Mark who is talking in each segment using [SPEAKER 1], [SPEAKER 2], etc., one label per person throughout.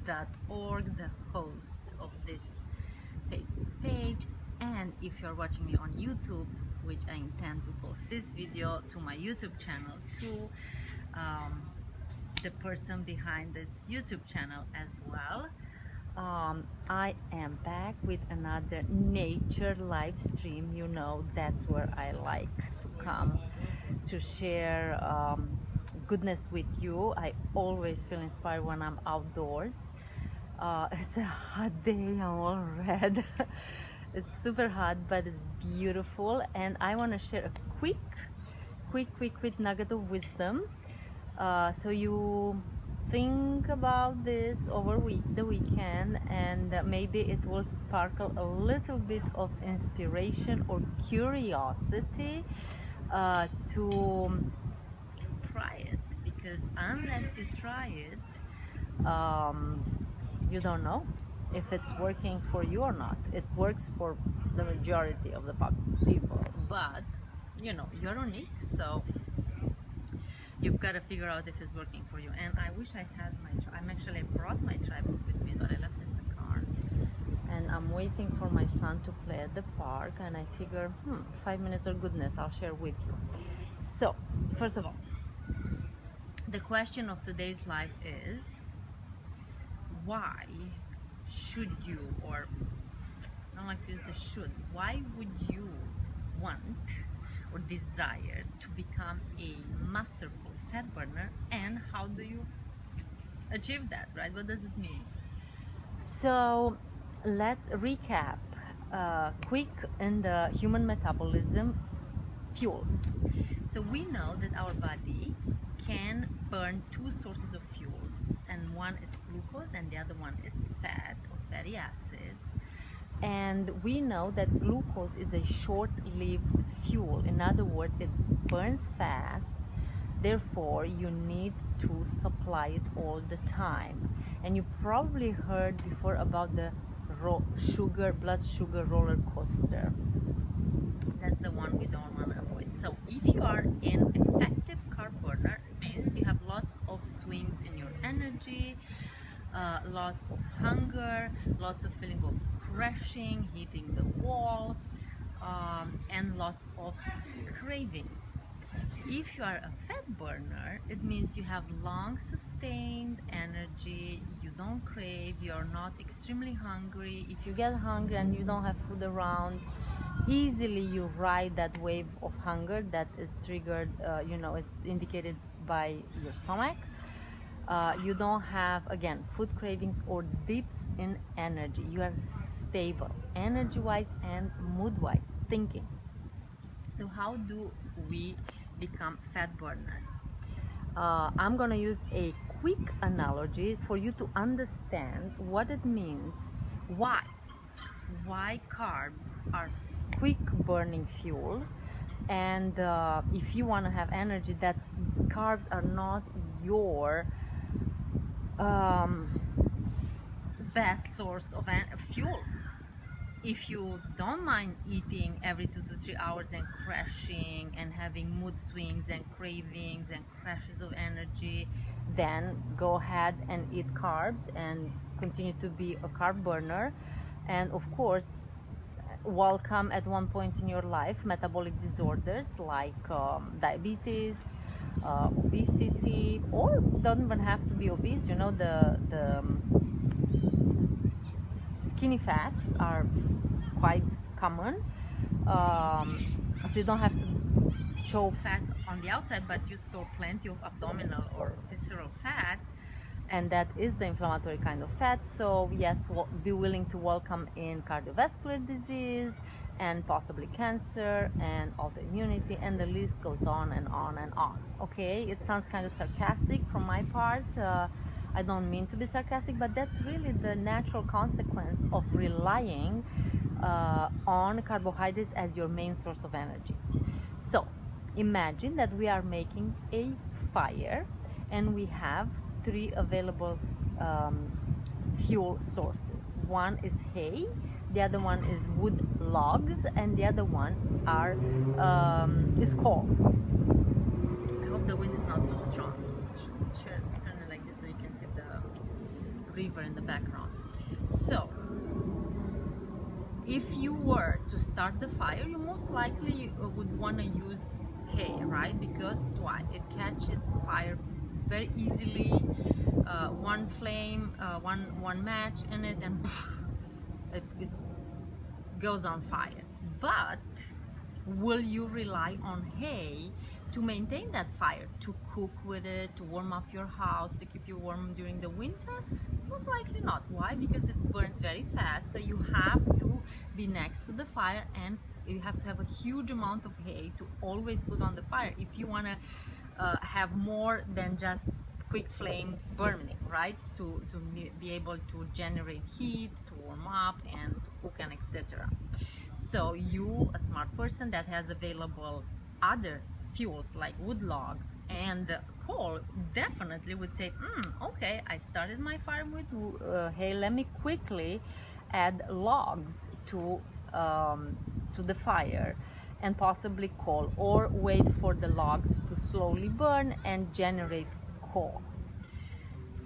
[SPEAKER 1] unwanted.org, the host of this Facebook page. And if you're watching me on YouTube, which I intend to post this video to my YouTube channel too, the person behind this YouTube channel as well. I am back with another nature live stream. You know, that's where I like to come to share goodness with you. I always feel inspired when I'm outdoors. It's a hot day, I'm all red. It's super hot, but it's beautiful, and I want to share a quick nugget of wisdom, so you think about this over the weekend, and maybe it will sparkle a little bit of inspiration or curiosity to try it, because unless you try it, you don't know if it's working for you or not. It works for the majority of the people, but you know, you're unique, so you've got to figure out if it's working for you. And I wish I had my I brought my tripod with me, but I left it in the car, and I'm waiting for my son to play at the park, and I figure 5 minutes of goodness I'll share with you. So first of all, the question of today's live is, why should you, or I don't like to use the should, why would you want or desire to become a masterful fat burner, and how do you achieve that, right? What does it mean? So let's recap quick in the human metabolism fuels. So we know that our body can burn two sources of fuels, and one is glucose and the other one is fat or fatty acids. And we know that glucose is a short-lived fuel. In other words, it burns fast, therefore you need to supply it all the time. And you probably heard before about the blood sugar roller coaster. That's the one we don't want to avoid. So if you are an effective carb burner, it means you have lots of swings in your energy, lots of hunger, lots of feeling of crashing, hitting the wall, and lots of cravings. If you are a fat burner, it means you have long sustained energy, you don't crave, you're not extremely hungry. If you get hungry and you don't have food around, easily you ride that wave of hunger that is triggered, it's indicated by your stomach. You don't have, again, food cravings or dips in energy. You are stable energy wise and mood wise, thinking. So how do we become fat burners? I'm gonna use a quick analogy for you to understand what it means, why carbs are quick burning fuel, and if you want to have energy, that carbs are not your best source of fuel. If you don't mind eating every 2 to 3 hours and crashing and having mood swings and cravings and crashes of energy, then go ahead and eat carbs and continue to be a carb burner. And of course, welcome at one point in your life metabolic disorders like diabetes, obesity, or don't even have to be obese. You know, the skinny fats are quite common. So you don't have to show fat on the outside, but you store plenty of abdominal or visceral fat, and that is the inflammatory kind of fat. So yes, be willing to welcome in cardiovascular disease and possibly cancer and autoimmunity, and the list goes on and on and on. Okay, it sounds kind of sarcastic from my part. I don't mean to be sarcastic, but that's really the natural consequence of relying on carbohydrates as your main source of energy. So imagine that we are making a fire and we have 3 available fuel sources. One is hay, the other one is wood logs, and the other one is coal. I hope the wind is not too strong. Turn it like this so you can see the river in the background. So if you were to start the fire, you most likely would want to use hay, right? Because why? It catches fire very easily. One flame, one match in it, and it goes on fire. But will you rely on hay to maintain that fire, to cook with it, to warm up your house, to keep you warm during the winter? Most likely not. Why? Because it burns very fast, so you have to be next to the fire, and you have to have a huge amount of hay to always put on the fire if you want to have more than just quick flames burning, right? To be able to generate heat, to warm up and cook and etc. So you, a smart person that has available other fuels like wood logs and coal, definitely would say, okay, I started my fire with hay, let me quickly add logs to the fire, and possibly coal, or wait for the logs to slowly burn and generate coal.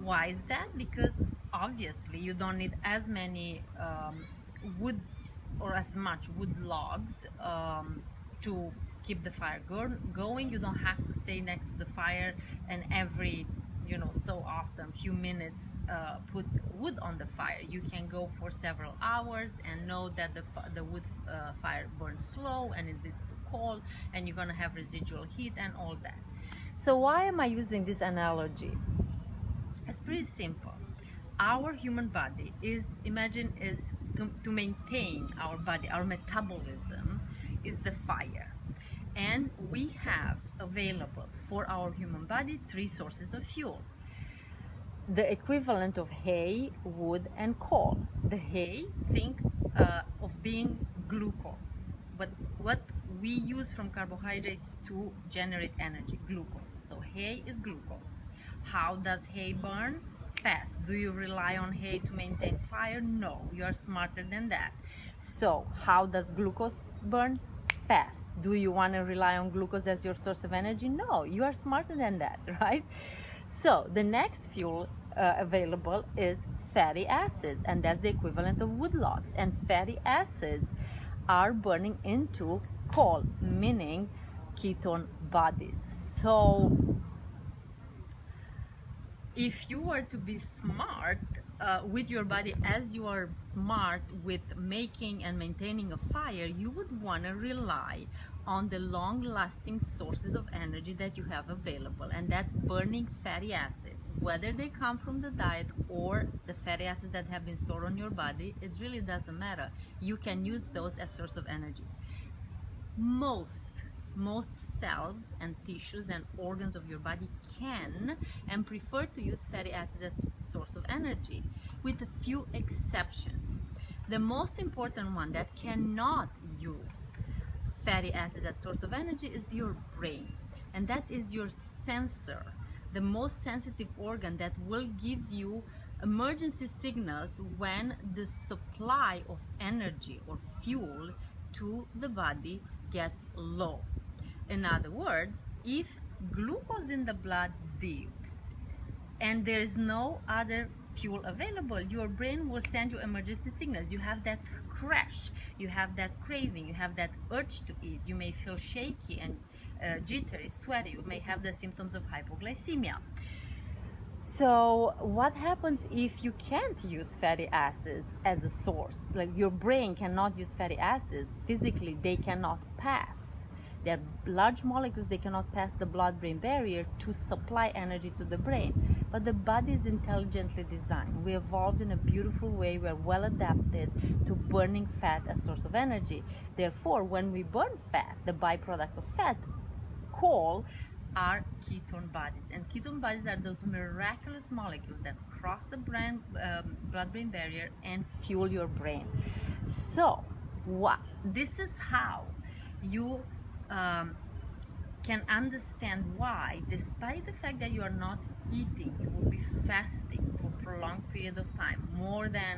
[SPEAKER 1] Why is that? Because obviously you don't need as many wood or as much wood logs to keep the fire going. You don't have to stay next to the fire and every so often, few minutes, put wood on the fire. You can go for several hours and know that the wood fire burns slow and it leads to coal, and you're gonna have residual heat and all that. So why am I using this analogy? It's pretty simple. Our human body is to maintain our body, our metabolism is the fire. And we have available for our human body 3 sources of fuel. The equivalent of hay, wood, and coal. The hay, think of being glucose. But what we use from carbohydrates to generate energy, glucose. So hay is glucose. How does hay burn? Fast. Do you rely on hay to maintain fire? No, you are smarter than that. So how does glucose burn? Fast. Do you want to rely on glucose as your source of energy? No, you are smarter than that, right? So the next fuel available is fatty acids, and that's the equivalent of wood logs. And fatty acids are burning into coal, meaning ketone bodies. So if you were to be smart with your body as you are smart with making and maintaining a fire, you would want to rely on the long-lasting sources of energy that you have available, and that's burning fatty acids. Whether they come from the diet or the fatty acids that have been stored on your body, it really doesn't matter. You can use those as source of energy. Most cells and tissues and organs of your body can and prefer to use fatty acids as source of energy, with a few exceptions. The most important one that cannot use fatty acids as source of energy is your brain, and that is your sensor, the most sensitive organ that will give you emergency signals when the supply of energy or fuel to the body gets low. In other words, if glucose in the blood dips and there is no other fuel available, your brain will send you emergency signals. You have that crash, you have that craving, you have that urge to eat, you may feel shaky and jittery, sweaty, you may have the symptoms of hypoglycemia. So what happens if you can't use fatty acids as a source? Like your brain cannot use fatty acids, physically they cannot pass. They're large molecules, they cannot pass the blood-brain barrier to supply energy to the brain. But the body is intelligently designed. We evolved in a beautiful way. We're well adapted to burning fat as source of energy. Therefore, when we burn fat, the byproduct of fat, coal, are ketone bodies. And ketone bodies are those miraculous molecules that cross the blood-brain barrier and fuel your brain. So, this is how you can understand why, despite the fact that you are not eating, you will be fasting for a prolonged period of time, more than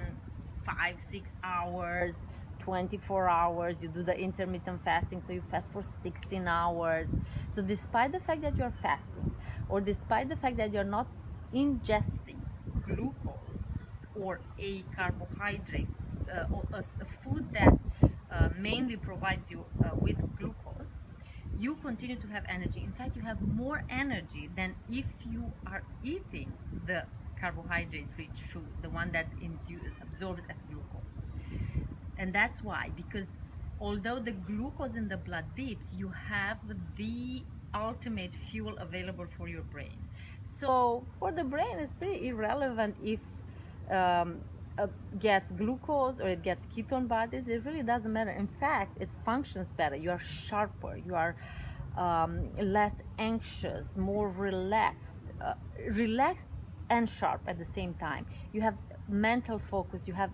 [SPEAKER 1] 5-6 hours, 24 hours. You do the intermittent fasting, so you fast for 16 hours. So despite the fact that you're fasting, or despite the fact that you're not ingesting glucose or a carbohydrate, or a food that mainly provides you with glucose, you continue to have energy. In fact, you have more energy than if you are eating the carbohydrate-rich food, the one that absorbs as glucose. And that's why, because although the glucose in the blood dips, you have the ultimate fuel available for your brain. So for the brain, it's pretty irrelevant if gets glucose or it gets ketone bodies. It really doesn't matter. In fact, it functions better. You are sharper, you are less anxious, more relaxed and sharp at the same time. You have mental focus, you have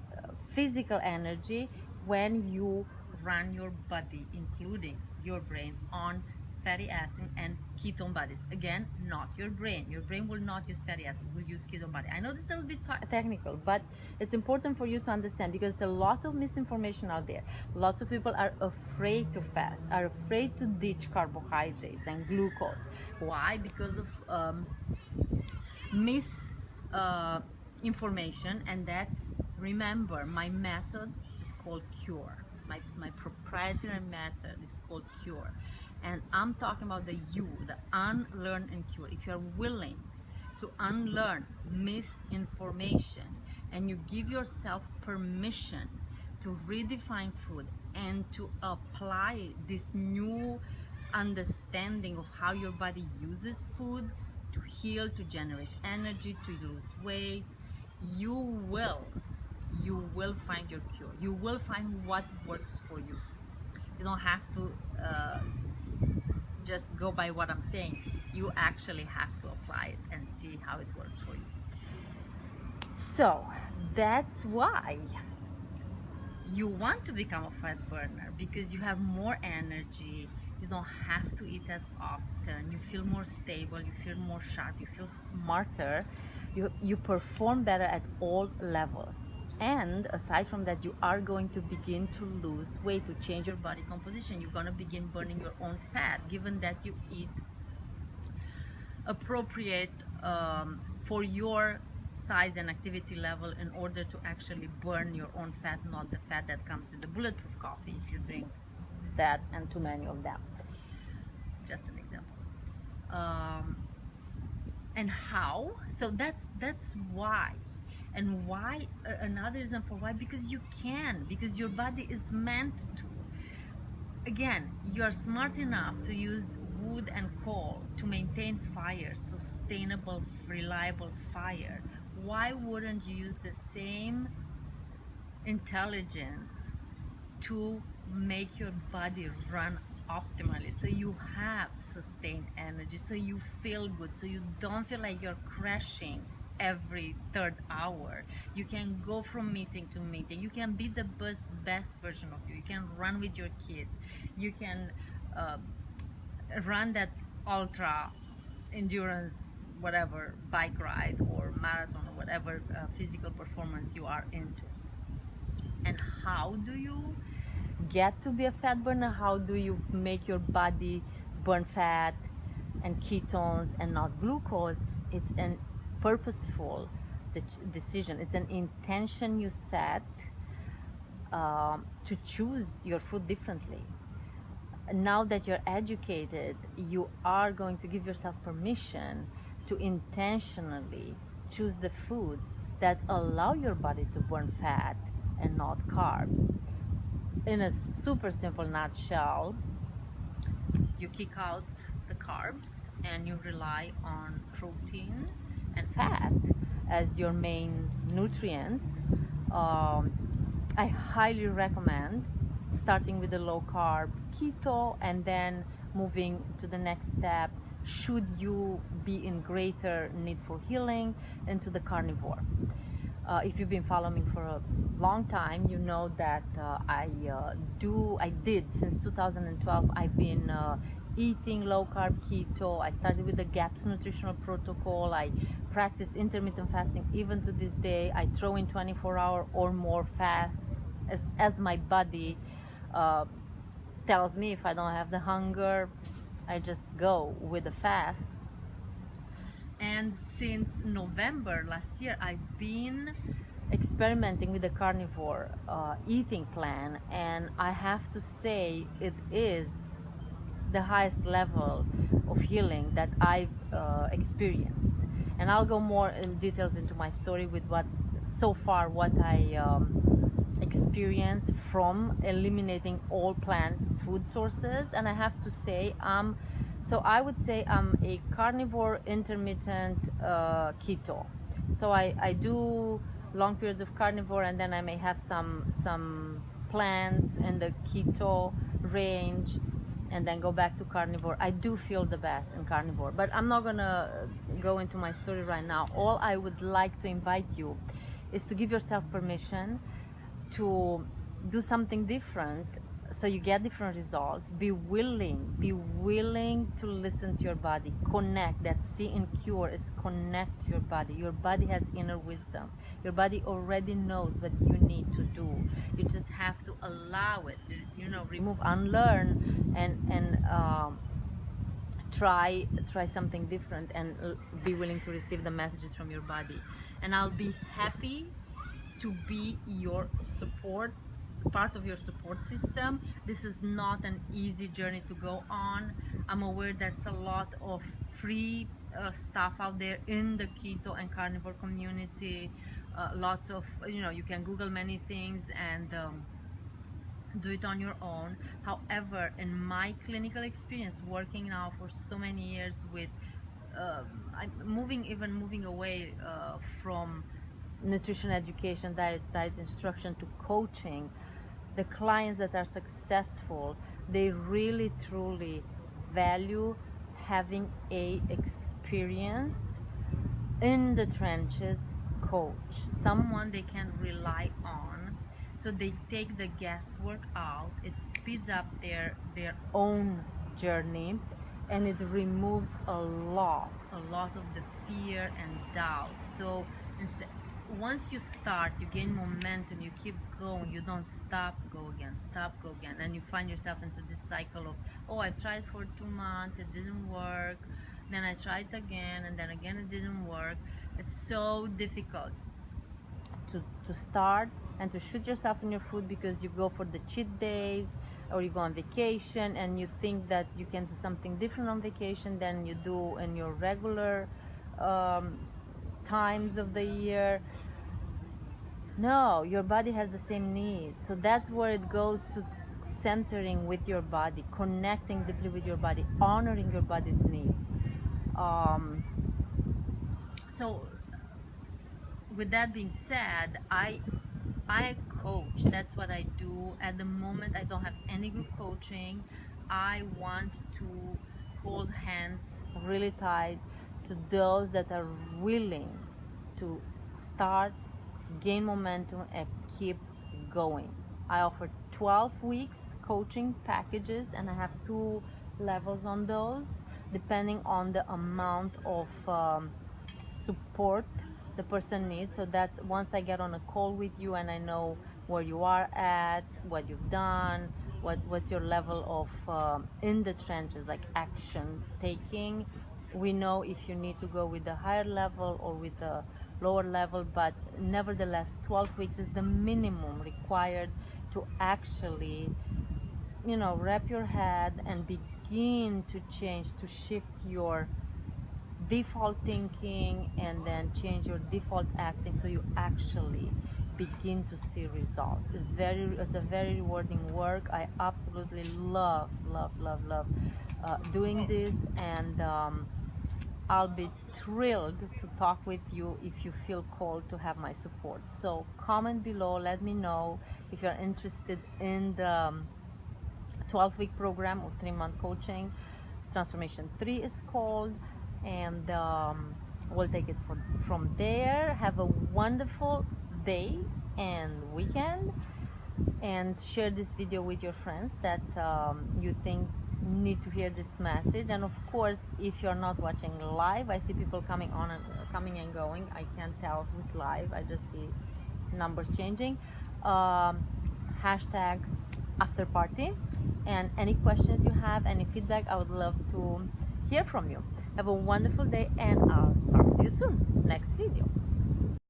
[SPEAKER 1] physical energy when you run your body, including your brain, on fatty acid and ketone bodies. Again, not your brain. Your brain will not use fatty acid, will use ketone body. I know this is a little bit technical, but it's important for you to understand, because there's a lot of misinformation out there. Lots of people are afraid to fast, are afraid to ditch carbohydrates and glucose. Why? Because of misinformation, and that's, remember, my method is called CURE. My proprietary method is called CURE. And I'm talking about the unlearn and cure. If you're willing to unlearn misinformation and you give yourself permission to redefine food and to apply this new understanding of how your body uses food to heal, to generate energy, to lose weight, you will find your cure. You will find what works for you. You don't have to just go by what I'm saying. You actually have to apply it and see how it works for you. So that's why you want to become a fat burner, because you have more energy, you don't have to eat as often, you feel more stable, you feel more sharp, you feel smarter, you perform better at all levels. And aside from that, you are going to begin to lose weight, to change your body composition. You're going to begin burning your own fat, given that you eat appropriate for your size and activity level in order to actually burn your own fat, not the fat that comes with the bulletproof coffee if you drink that and too many of them. Just an example. And how? So that's why. And why, another reason for why, because you can, because your body is meant to. Again, you are smart enough to use wood and coal to maintain fire, sustainable, reliable fire. Why wouldn't you use the same intelligence to make your body run optimally, so you have sustained energy, so you feel good, so you don't feel like you're crashing every third hour? You can go from meeting to meeting, you can be the best version of you, you can run with your kids, you can run that ultra endurance, whatever, bike ride or marathon or whatever physical performance you are into. And how do you get to be a fat burner? How do you make your body burn fat and ketones and not glucose? It's an purposeful decision. It's an intention you set to choose your food differently. Now that you're educated, you are going to give yourself permission to intentionally choose the foods that allow your body to burn fat and not carbs. In a super simple nutshell, you kick out the carbs and you rely on protein and fat as your main nutrients. I highly recommend starting with a low carb keto and then moving to the next step, should you be in greater need for healing, into the carnivore. If you've been following me for a long time, you know that I did since 2012. I've been eating low carb keto. I started with the GAPS nutritional protocol. I practice intermittent fasting even to this day. I throw in 24-hour or more fast as my body tells me. If I don't have the hunger, I just go with the fast. And since November last year, I've been experimenting with the carnivore eating plan, and I have to say it is the highest level of healing that I've experienced. And I'll go more in details into my story with what I experienced from eliminating all plant food sources. And I have to say, I would say I'm a carnivore intermittent keto. So I do long periods of carnivore, and then I may have some plants in the keto range, and then go back to carnivore. I do feel the best in carnivore, but I'm not gonna go into my story right now. All I would like to invite you is to give yourself permission to do something different, so you get different results. Be willing to listen to your body. Connect. That C in CURE is connect to your body. Your body has inner wisdom. Your body already knows what you need to do. You just have to allow it, remove, unlearn, and try something different, and be willing to receive the messages from your body. And I'll be happy to be your support, part of your support system. This is not an easy journey to go on. I'm aware that's a lot of free stuff out there in the keto and carnivore community. Lots of, you can Google many things and do it on your own. However, in my clinical experience, working now for so many years with I'm moving away from nutrition education, diet instruction, to coaching. The clients that are successful, they really truly value having a experienced, in the trenches coach, someone they can rely on. So they take the guesswork out. It speeds up their own journey, and it removes a lot of the fear and doubt. So once you start, you gain momentum, you keep going, you don't stop, go again, and you find yourself into this cycle of, oh, I tried for 2 months, it didn't work, then I tried again, and then again it didn't work. It's so difficult to start and to shoot yourself in your foot, because you go for the cheat days, or you go on vacation and you think that you can do something different on vacation than you do in your regular times of the year. No, your body has the same needs. So that's where it goes to centering with your body, connecting deeply with your body, honoring your body's needs. So with that being said, I coach. That's what I do. At the moment, I don't have any group coaching. I want to hold hands really tight to those that are willing to start, gain momentum, and keep going. I offer 12 weeks coaching packages, and I have 2 levels on those, depending on the amount of support the person needs. So that's once I get on a call with you and I know where you are at, what you've done, what's your level of in the trenches, like action taking. We know if you need to go with the higher level or with the lower level, but nevertheless 12 weeks is the minimum required to actually, wrap your head and begin to change, to shift your default thinking and then change your default acting, so you actually begin to see results. It's a very rewarding work. I absolutely love doing this, and I'll be thrilled to talk with you if you feel called to have my support. So comment below, let me know if you're interested in the 12-week program or 3-month coaching. Transformation 3 is called, and we'll take it from there. Have a wonderful day and weekend, and share this video with your friends that you think need to hear this message. And of course, if you're not watching live, I see people coming and going. I can't tell who's live. I just see numbers changing. Hashtag after party, and any questions you have, any feedback, I would love to hear from you. Have a wonderful day, and I'll talk to you soon. Next video.